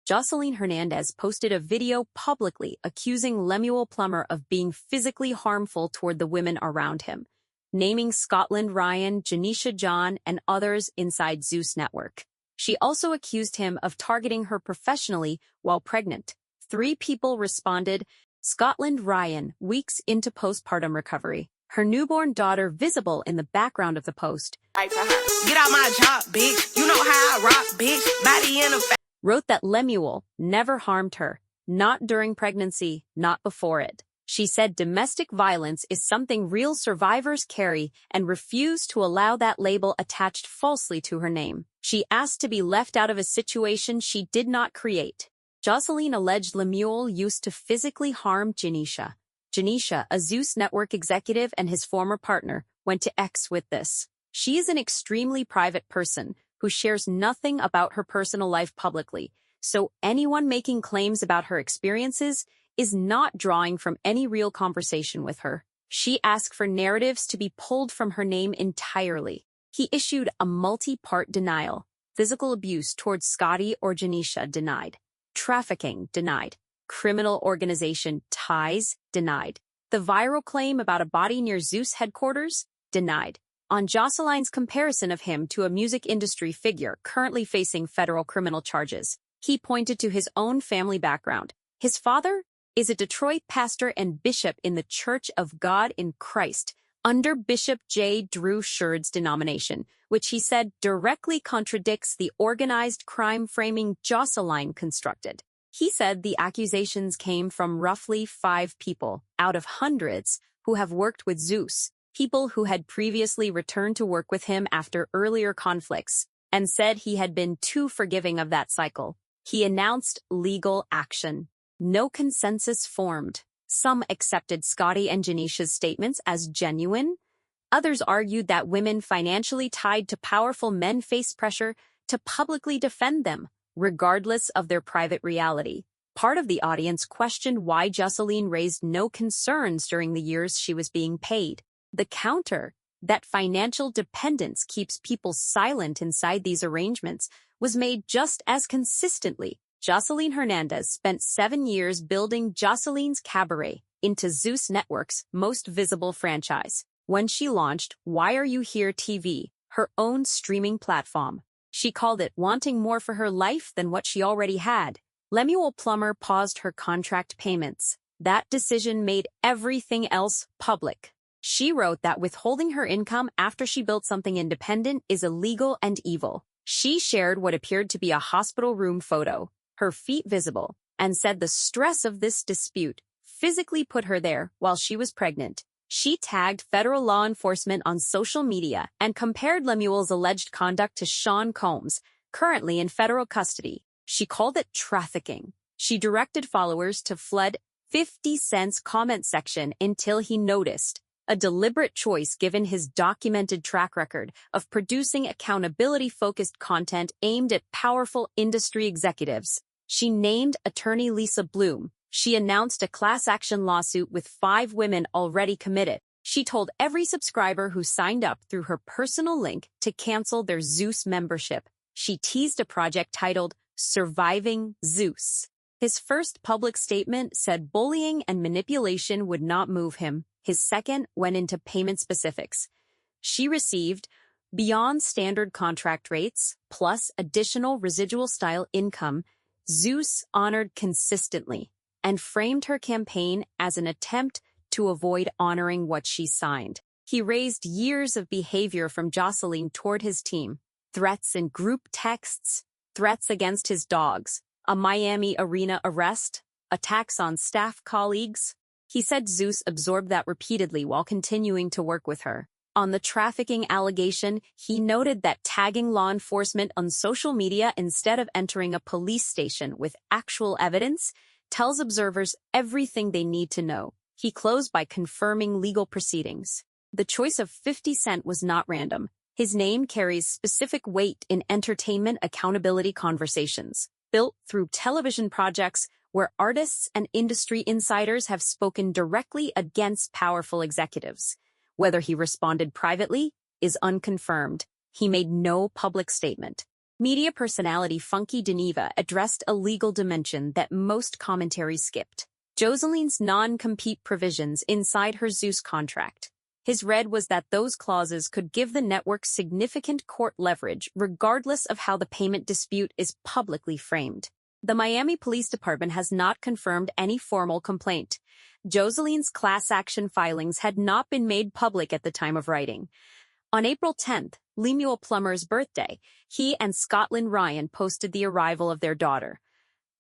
Joseline Hernandez posted a video publicly accusing Lemuel Plummer of being physically harmful toward the women around him, naming Scotland Ryan, Janeisha John, and others inside Zeus Network. She also accused him of targeting her professionally while pregnant. 3 people responded. Scotland Ryan, weeks into postpartum recovery. Her newborn daughter visible in the background of the post. Get out my job, bitch. You know how I rock, bitch. Body in a wrote that Lemuel never harmed her, not during pregnancy, not before it. She said domestic violence is something real survivors carry and refused to allow that label attached falsely to her name. She asked to be left out of a situation she did not create. Joseline alleged Lemuel used to physically harm Janeisha. Janeisha, a Zeus Network executive and his former partner, went to X with this. She is an extremely private person who shares nothing about her personal life publicly, so anyone making claims about her experiences is not drawing from any real conversation with her. She asked for narratives to be pulled from her name entirely. He issued a multi-part denial. Physical abuse towards Scotty or Janeisha denied. Trafficking denied. Criminal organization ties denied. The viral claim about a body near Zeus headquarters denied. On Joseline's comparison of him to a music industry figure currently facing federal criminal charges, he pointed to his own family background. His father is a Detroit pastor and bishop in the Church of God in Christ, under Bishop J. Drew Shurd's denomination, which he said directly contradicts the organized crime framing Joseline constructed. He said the accusations came from roughly 5 people out of hundreds who have worked with Zeus, people who had previously returned to work with him after earlier conflicts, and said he had been too forgiving of that cycle. He announced legal action. No consensus formed. Some accepted Scotty and Janeisha's statements as genuine. Others argued that women financially tied to powerful men face pressure to publicly defend them, regardless of their private reality. Part of the audience questioned why Joseline raised no concerns during the years she was being paid. The counter, that financial dependence keeps people silent inside these arrangements, was made just as consistently. Joseline Hernandez spent 7 years building Joseline's Cabaret into Zeus Network's most visible franchise. When she launched Why Are You Here TV, her own streaming platform, she called it wanting more for her life than what she already had. Lemuel Plummer paused her contract payments. That decision made everything else public. She wrote that withholding her income after she built something independent is illegal and evil. She shared what appeared to be a hospital room photo, her feet visible, and said the stress of this dispute physically put her there while she was pregnant. She tagged federal law enforcement on social media and compared Lemuel's alleged conduct to Sean Combs, currently in federal custody. She called it trafficking. She directed followers to flood 50 Cent's comment section until he noticed. A deliberate choice given his documented track record of producing accountability-focused content aimed at powerful industry executives. She named attorney Lisa Bloom. She announced a class action lawsuit with 5 women already committed. She told every subscriber who signed up through her personal link to cancel their Zeus membership. She teased a project titled Surviving Zeus. His first public statement said bullying and manipulation would not move him. His second went into payment specifics. She received beyond standard contract rates, plus additional residual-style income, Zeus honored consistently, and framed her campaign as an attempt to avoid honoring what she signed. He raised years of behavior from Joseline toward his team, threats in group texts, threats against his dogs, a Miami arena arrest, attacks on staff colleagues. He said Zeus absorbed that repeatedly while continuing to work with her. On the trafficking allegation, he noted that tagging law enforcement on social media instead of entering a police station with actual evidence tells observers everything they need to know. He closed by confirming legal proceedings. The choice of 50 Cent was not random. His name carries specific weight in entertainment accountability conversations, built through television projects where artists and industry insiders have spoken directly against powerful executives. Whether he responded privately is unconfirmed. He made no public statement. Media personality Funky Geneva addressed a legal dimension that most commentaries skipped. Joseline's non-compete provisions inside her Zeus contract. His read was that those clauses could give the network significant court leverage regardless of how the payment dispute is publicly framed. The Miami Police Department has not confirmed any formal complaint. Joseline's class action filings had not been made public at the time of writing. On April 10th, Lemuel Plummer's birthday, he and Scotland Ryan posted the arrival of their daughter.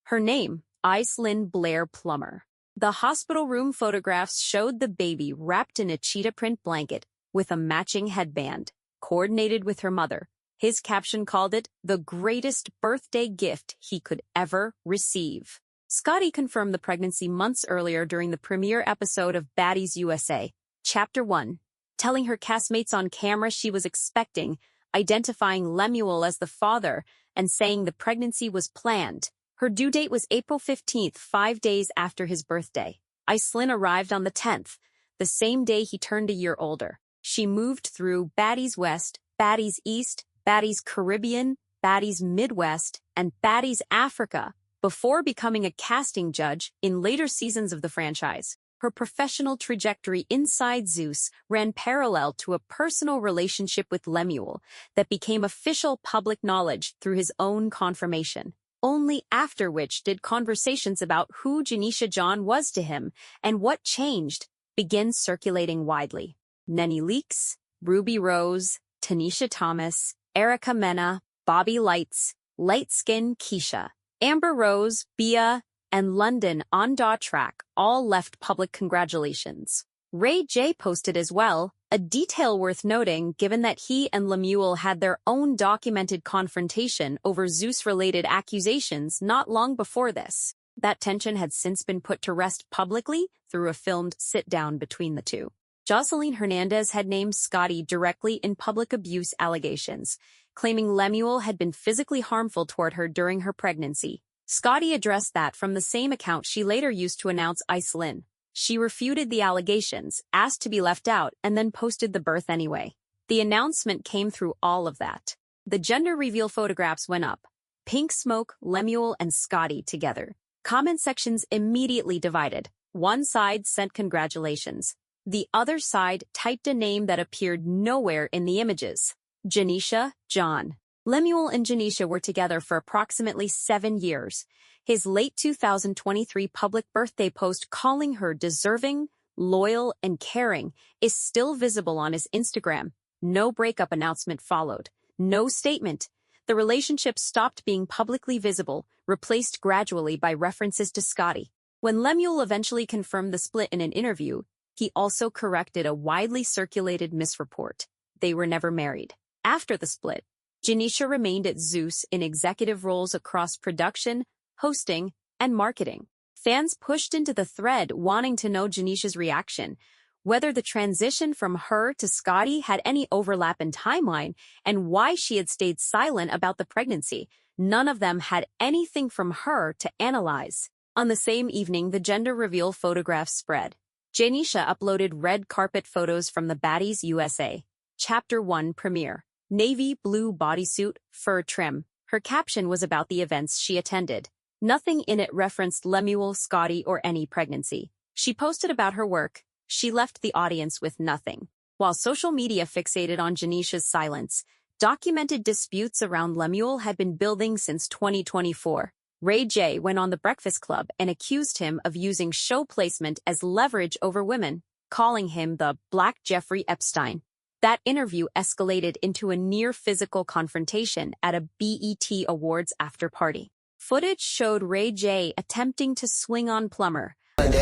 Her name, Joseline Blair Plummer. The hospital room photographs showed the baby wrapped in a cheetah print blanket with a matching headband, coordinated with her mother. His caption called it the greatest birthday gift he could ever receive. Scotty confirmed the pregnancy months earlier during the premiere episode of Baddies USA, Chapter 1, telling her castmates on camera she was expecting, identifying Lemuel as the father, and saying the pregnancy was planned. Her due date was April 15th, 5 days after his birthday. Joseline arrived on the 10th, the same day he turned a year older. She moved through Baddies West, Baddies East, Baddies Caribbean, Baddies Midwest, and Baddies Africa before becoming a casting judge in later seasons of the franchise. Her professional trajectory inside Zeus ran parallel to a personal relationship with Lemuel that became official public knowledge through his own confirmation. Only after which did conversations about who Janeisha John was to him and what changed begin circulating widely. Nene Leakes, Ruby Rose, Tanisha Thomas, Erica Mena, Bobby Lights, Light Skin Keisha, Amber Rose, Bia, and London on Track all left public congratulations. Ray J posted as well, a detail worth noting given that he and Lemuel had their own documented confrontation over Zeus-related accusations not long before this. That tension had since been put to rest publicly through a filmed sit-down between the two. Joseline Hernandez had named Scotty directly in public abuse allegations, claiming Lemuel had been physically harmful toward her during her pregnancy. Scotty addressed that from the same account she later used to announce Joseline. She refuted the allegations, asked to be left out, and then posted the birth anyway. The announcement came through all of that. The gender reveal photographs went up. Pink Smoke, Lemuel, and Scotty together. Comment sections immediately divided. One side sent congratulations. The other side typed a name that appeared nowhere in the images. Janeisha John. Lemuel and Janeisha were together for approximately 7 years. His late 2023 public birthday post calling her deserving, loyal, and caring is still visible on his Instagram. No breakup announcement followed. No statement. The relationship stopped being publicly visible, replaced gradually by references to Scotty. When Lemuel eventually confirmed the split in an interview, he also corrected a widely circulated misreport. They were never married. After the split, Janeisha remained at Zeus in executive roles across production, hosting, and marketing. Fans pushed into the thread wanting to know Janeisha's reaction, whether the transition from her to Scotty had any overlap in timeline, and why she had stayed silent about the pregnancy. None of them had anything from her to analyze. On the same evening, the gender reveal photographs spread. Janeisha uploaded red carpet photos from the Baddies USA. Chapter 1 premiere. Navy blue bodysuit, fur trim. Her caption was about the events she attended. Nothing in it referenced Lemuel, Scotty, or any pregnancy. She posted about her work. She left the audience with nothing. While social media fixated on Janeisha's silence, documented disputes around Lemuel had been building since 2024. Ray J went on The Breakfast Club and accused him of using show placement as leverage over women, calling him the Black Jeffrey Epstein. That interview escalated into a near-physical confrontation at a BET Awards after-party. Footage showed Ray J attempting to swing on Plummer. What we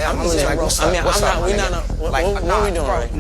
doing?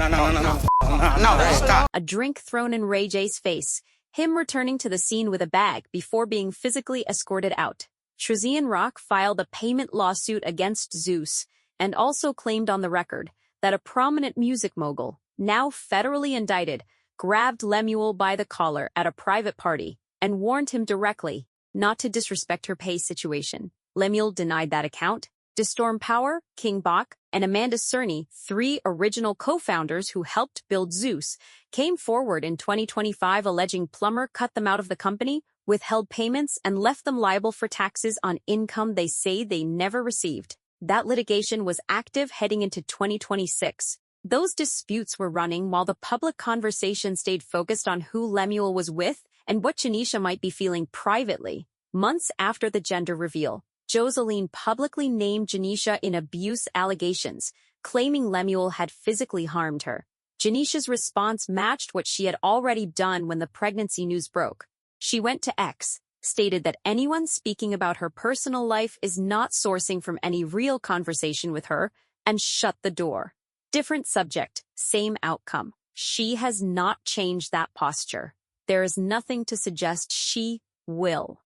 No, stop. A drink thrown in Ray J's face, him returning to the scene with a bag before being physically escorted out. Trezian Rock filed a payment lawsuit against Zeus and also claimed on the record that a prominent music mogul, now federally indicted, grabbed Lemuel by the collar at a private party and warned him directly not to disrespect her pay situation. Lemuel denied that account. DeStorm Power, King Bach, and Amanda Cerny, 3 original co-founders who helped build Zeus, came forward in 2025 alleging Plummer cut them out of the company withheld payments, and left them liable for taxes on income they say they never received. That litigation was active heading into 2026. Those disputes were running while the public conversation stayed focused on who Lemuel was with and what Janeisha might be feeling privately. Months after the gender reveal, Joseline publicly named Janeisha in abuse allegations, claiming Lemuel had physically harmed her. Janeisha's response matched what she had already done when the pregnancy news broke. She went to X, stated that anyone speaking about her personal life is not sourcing from any real conversation with her, and shut the door. Different subject, same outcome. She has not changed that posture. There is nothing to suggest she will.